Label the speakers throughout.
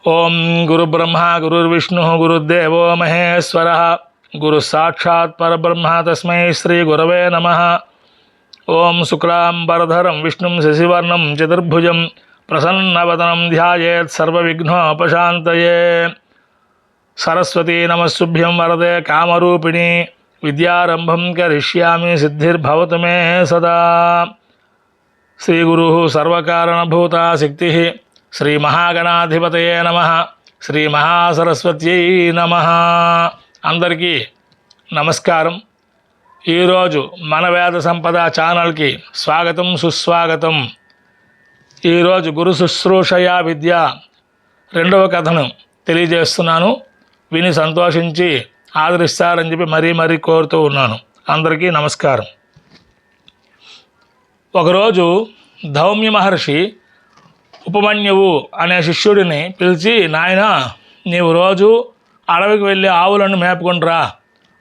Speaker 1: ओं गुरुब्रह्मा गुरुर्विष्णु गुरुदेवो महेश्वरः गुरु साक्षात् परब्रह्म तस्मै श्री गुरवे नमः। ओं शुक्लांबरधरं विष्णुं शशिवर्णं चतुर्भुजं प्रसन्नवदनं ध्यायेत् सर्वविघ्नोपशान्तये। सरस्वती नमस्तुभ्यं वरदे कामरूपिणी विद्यारंभं करिष्यामि सिद्धिर्भवतु मे सदा। श्रीगुरुः सर्वकारणभूता शक्तिः श्री महागणाधिपतये नमः। श्री महासरस्वत्यै नमः। अंदरिकी नमस्कारं। ఈరోజు మన వేద సంపద ఛానల్కి స్వాగతం సుస్వాగతం. ఈరోజు గురు శుశ్రూషయా విద్య రెండవ కథను తెలియజేస్తున్నాను. విని సంతోషించి ఆదరిస్తారని చెప్పి మరీ కోరుతూ ఉన్నాను. అందరికీ నమస్కారం. ఒకరోజు ధౌమ్య మహర్షి ఉపమన్యువు అనే శిష్యుడిని పిలిచి, నాయన నీవు రోజు అడవికి వెళ్ళి ఆవులను మేపుకుంటురా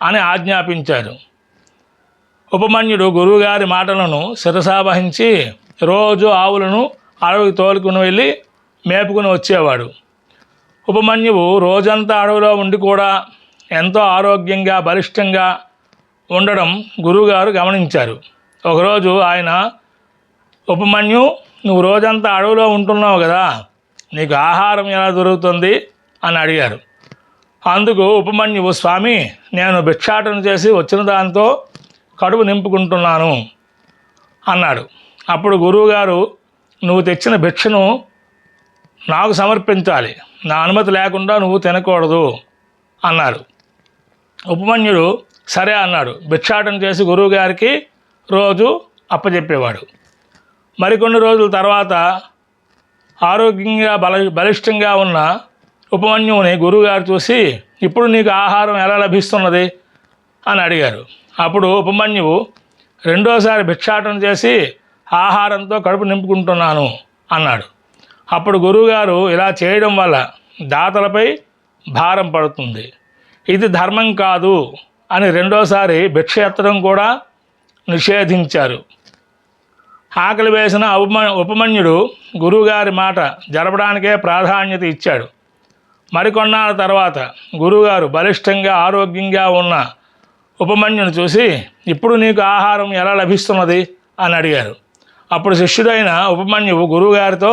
Speaker 1: అని ఆజ్ఞాపించారు. ఉపమన్యుడు గురువుగారి మాటలను శిరసావహించి రోజు ఆవులను అడవికి తోలుకుని వెళ్ళి మేపుకుని వచ్చేవాడు. ఉపమన్యువు రోజంతా అడవిలో ఉండి కూడా ఎంతో ఆరోగ్యంగా బలిష్టంగా ఉండడం గురువుగారు గమనించారు. ఒకరోజు ఆయన, ఉపమన్యు, నువ్వు రోజంతా అడవిలో ఉంటున్నావు కదా, నీకు ఆహారం ఎలా దొరుకుతుంది అని అడిగారు. అందుకు ఉపమన్యువు, స్వామి, నేను భిక్షాటన చేసి వచ్చిన దాంతో కడుపు నింపుకుంటున్నాను అన్నాడు. అప్పుడు గురువుగారు, నువ్వు తెచ్చిన భిక్షను నాకు సమర్పించాలి, నా అనుమతి లేకుండా నువ్వు తినకూడదు అన్నారు. ఉపమన్యుడు సరే అన్నాడు. భిక్షాటన చేసి గురువుగారికి రోజు అప్పచెప్పేవాడు. మరికొన్ని రోజుల తర్వాత ఆరోగ్యంగా బలిష్టంగా ఉన్న ఉపమన్యువుని గురువుగారు చూసి, ఇప్పుడు నీకు ఆహారం ఎలా లభిస్తున్నది అని అడిగారు. అప్పుడు ఉపమన్యువు, రెండోసారి భిక్షాటన చేసి ఆహారంతో కడుపు నింపుకుంటున్నాను అన్నాడు. అప్పుడు గురువుగారు, ఇలా చేయడం వల్ల దాతలపై భారం పడుతుంది, ఇది ధర్మం కాదు అని రెండోసారి భిక్ష ఎత్తడం కూడా నిషేధించారు. ఆకలి వేసిన ఉపమన్యుడు గురువుగారి మాట జరపడానికే ప్రాధాన్యత ఇచ్చాడు. మరికొన్నాళ్ళ తర్వాత గురువుగారు బలిష్టంగా ఆరోగ్యంగా ఉన్న ఉపమన్యుని చూసి, ఇప్పుడు నీకు ఆహారం ఎలా లభిస్తున్నది అని అడిగారు. అప్పుడు శిష్యుడైన ఉపమన్యువు గురువుగారితో,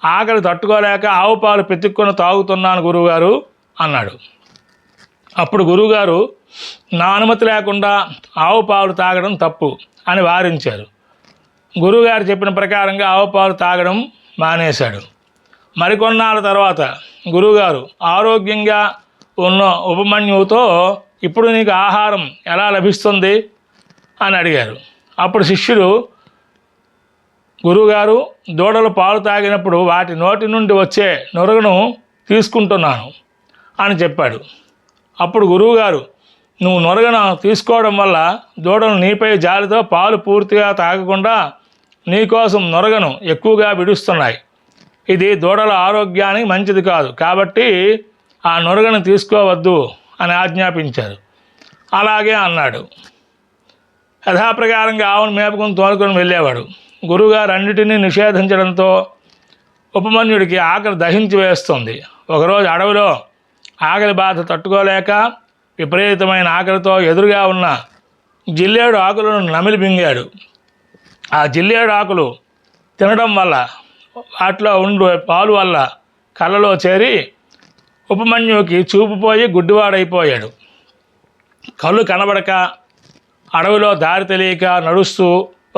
Speaker 1: ఆకలి తట్టుకోలేక ఆవు పాలు పెతుక్కొని తాగుతున్నాను గురువుగారు అన్నాడు. అప్పుడు గురువుగారు, నా అనుమతి లేకుండా ఆవు పాలు తాగడం తప్పు అని వారించారు. గురువుగారు చెప్పిన ప్రకారంగా ఆవు పాలు తాగడం మానేశాడు. మరికొన్నాళ్ళ తర్వాత గురువుగారు ఆరోగ్యంగా ఉన్న ఉపమన్యువుతో, ఇప్పుడు నీకు ఆహారం ఎలా లభిస్తుంది అని అడిగారు. అప్పుడు శిష్యుడు, గురువుగారు, దూడలు పాలు తాగినప్పుడు వాటి నోటి నుండి వచ్చే నురగను తీసుకుంటున్నాను అని చెప్పాడు. అప్పుడు గురువుగారు, నువ్వు నురగను తీసుకోవడం వల్ల దూడలు నీపై జాలితో పాలు పూర్తిగా తాగకుండా నీకోసం నురగను ఎక్కువగా విడుస్తున్నాయి, ఇది దూడల ఆరోగ్యానికి మంచిది కాదు, కాబట్టి ఆ నురగను తీసుకోవద్దు అని ఆజ్ఞాపించారు. అలాగే అన్నాడు. యథాప్రకారంగా ఆవును మేపుకొని తోలుకొని వెళ్ళేవాడు. గురువుగారు అన్నిటినీ నిషేధించడంతో ఉపమన్యుడికి ఆకలి దహించి వేస్తుంది. ఒకరోజు అడవిలో ఆకలి బాధ తట్టుకోలేక విపరీతమైన ఆకలితో ఎదురుగా ఉన్న జిల్లేడు ఆకులను నమిలి మింగాడు. ఆ జిల్లేడు ఆకులు తినడం వల్ల వాటిలో ఉండే పాలు వల్ల కళ్ళలో చేరి ఉపమన్యువుకి చూపు పోయి గుడ్డివాడైపోయాడు. కళ్ళు కనబడక అడవిలో దారి తెలియక నడుస్తూ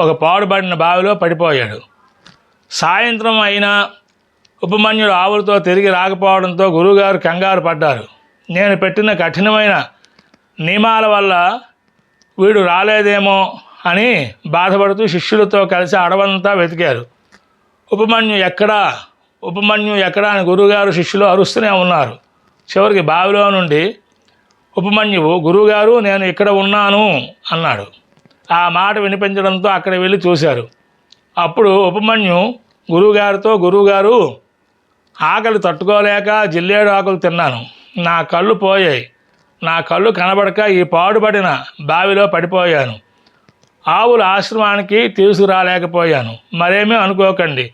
Speaker 1: ఒక పాడుబడిన బావిలో పడిపోయాడు. సాయంత్రం అయినా ఉపమన్యుడు ఆవులతో తిరిగి రాకపోవడంతో గురువుగారు కంగారు పడ్డారు. నేను పెట్టిన కఠినమైన నియమాల వల్ల వీడు రాలేదేమో అని బాధపడుతూ శిష్యులతో కలిసి అడవంతా వెతికారు. ఉపమన్యు ఎక్కడా అని గురువుగారు శిష్యులు అరుస్తూనే ఉన్నారు. చివరికి బావిలో నుండి ఉపమన్యువు, గురువుగారు, నేను ఇక్కడ ఉన్నాను అన్నాడు. ఆ మాట వినిపించడంతో అక్కడ వెళ్ళి చూశారు. అప్పుడు ఉపమన్యు గురువుగారితో, గురువుగారు, ఆకలి తట్టుకోలేక జిల్లేడు ఆకులు తిన్నాను, నా కళ్ళు పోయాయి, నా కళ్ళు కనబడక ఈ పాడుపడిన బావిలో పడిపోయాను, ఆవుల ఆశ్రమానికి తీసుకురాలేకపోయాను, మరేమీ అనుకోకండి,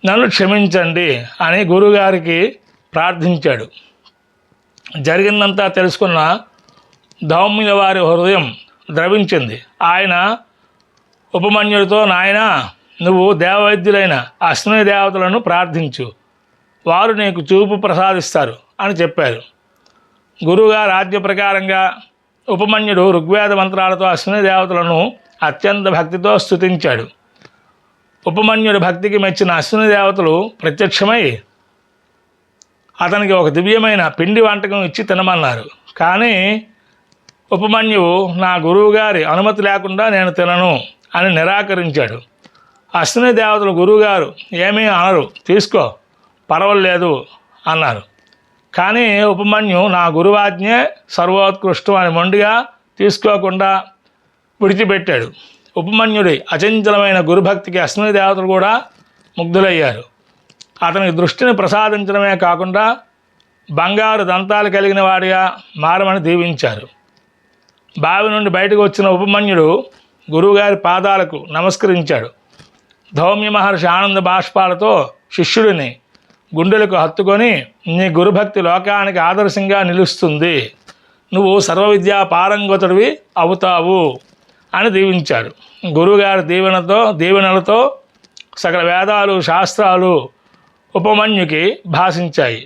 Speaker 1: నన్ను క్షమించండి అని గురుగారికి ప్రార్థించాడు. జరిగిందంతా తెలుసుకున్న ధౌమ్యుల వారి హృదయం ద్రవించింది. ఆయన ఉపమన్యుడితో, నాయనా, నువ్వు దేవవైద్యులైన అశ్విని దేవతలను ప్రార్థించు, వారు నీకు చూపు ప్రసాదిస్తారు అని చెప్పారు. గురువుగారి ఆజ్ఞ ప్రకారంగా ఉపమన్యుడు ఋగ్వేద మంత్రాలతో అశ్విని దేవతలను అత్యంత భక్తితో స్తుతించాడు. ఉపమన్యుడి భక్తికి మెచ్చిన అశ్విని దేవతలు ప్రత్యక్షమై అతనికి ఒక దివ్యమైన పిండి వంటకం ఇచ్చి తినమన్నారు. కానీ ఉపమన్యువు, నా గురువుగారి అనుమతి లేకుండా నేను తినను అని నిరాకరించాడు. అశ్విని దేవతలు, గురువుగారు ఏమీ అనరు, తీసుకో, పర్వాలేదు అన్నారు. కానీ ఉపమన్యు, నా గురువాజ్ఞే సర్వోత్కృష్టం అని మొండిగా తీసుకోకుండా విడిచిపెట్టాడు. ఉపమన్యుడి అచంచలమైన గురుభక్తికి అశ్విని దేవతలు కూడా ముగ్ధులయ్యారు. అతనికి దృష్టిని ప్రసాదించడమే కాకుండా బంగారు దంతాలు కలిగిన వాడిగా మారమని దీవించారు. బావి నుండి బయటకు వచ్చిన ఉపమన్యుడు గురువుగారి పాదాలకు నమస్కరించాడు. ధౌమ్య మహర్షి ఆనంద బాష్పాలతో శిష్యుడిని గుండెలకు హత్తుకొని, నీ గురుభక్తి లోకానికి ఆదర్శంగా నిలుస్తుంది, నువ్వు సర్వవిద్యా పారంగతుడివి అవుతావు అని దీవించాడు. గురువుగారి దీవెనలతో సకల వేదాలు, శాస్త్రాలు ఉపమన్యుకి భాషించాయి.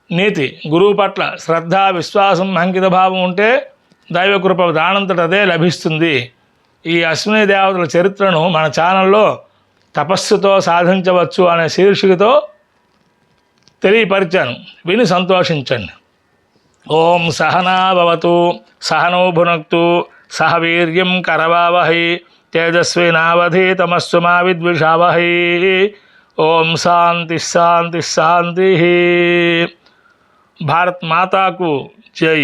Speaker 1: నీతి: గురువు పట్ల శ్రద్ధ, విశ్వాసం, అంకిత భావం ఉంటే దైవకృప దానంతటదే లభిస్తుంది. ఈ అశ్విని దేవతల చరిత్రను మన ఛానల్లో తపస్సుతో సాధించవచ్చు అనే శీర్షికతో తెలియపరిచాను, విని సంతోషించండి. ఓం సహనా భవతు, సహనో భునక్తు, సహ వీర్యం కరవావహై, తేజస్వినావధీతమస్సు మా విద్విషావహై. ఓం శాంతి శాంతి శాంతి. భారత్ మాతాకు జై.